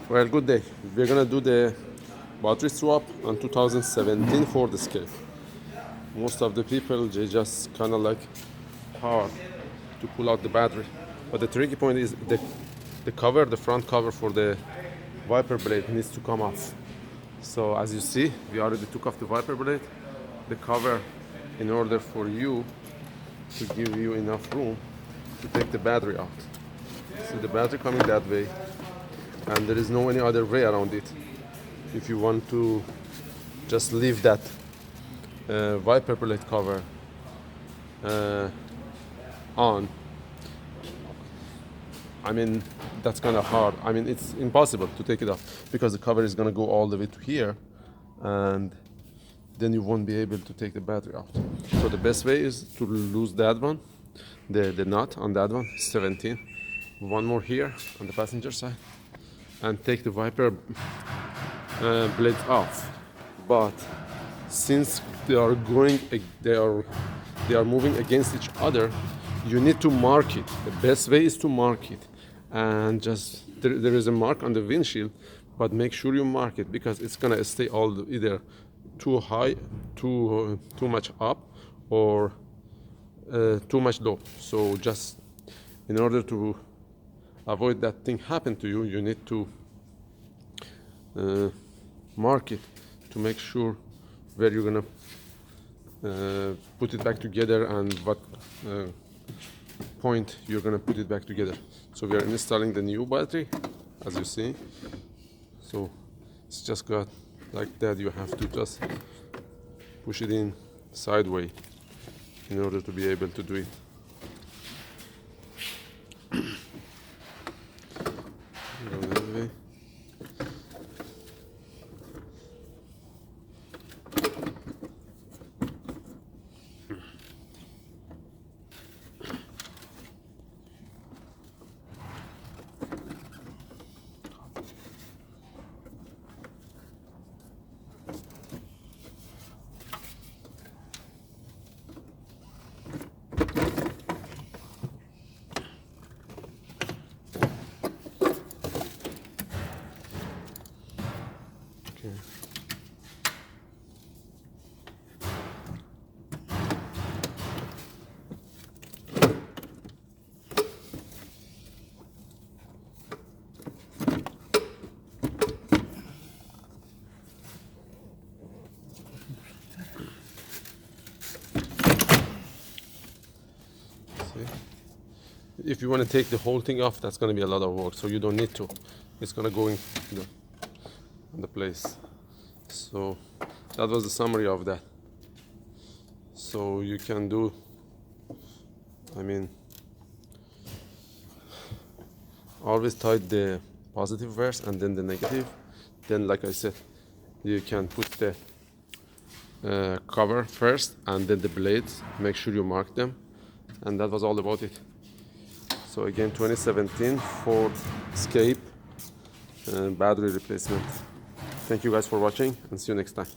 Well, good day. We're gonna do the battery swap on 2017 Ford Escape. Most of the people, they just kind of like hard to pull out the battery. But the tricky point is the cover, the front cover for the wiper blade needs to come off. So as you see, we already took off the wiper blade. The cover, in order for you to give you enough room to take the battery out. See the battery coming that way, and there is no any other way around it. If you want to just leave that wiper blade cover on, I mean, that's kind of hard. I mean, it's impossible to take it off because the cover is going to go all the way to here, and then you won't be able to take the battery out. So the best way is to lose that one, the nut on that one, 17. One more here on the passenger side, and take the wiper blades off. But since they are moving against each other, you need to mark it. The best way is to mark it, and just there is a mark on the windshield, but make sure you mark it because it's gonna stay either too high, too much up, or too much low. So just in order to avoid that thing happen to you, you need to mark it to make sure where you're gonna put it back together and what point you're gonna put it back together. So we are installing the new battery, as you see. So it's just got like that. You have to just push it in sideways in order to be able to do it. Go that way. Okay. If you want to take the whole thing off, that's going to be a lot of work, so you don't need to. It's going to go in the place. So that was the summary of that. So you can do, I mean, always tie the positive first and then the negative. Then, like I said, you can put the cover first and then the blades. Make sure you mark them, and that was all about it. So again, 2017 Ford Escape battery replacement. Thank you guys for watching, and see you next time.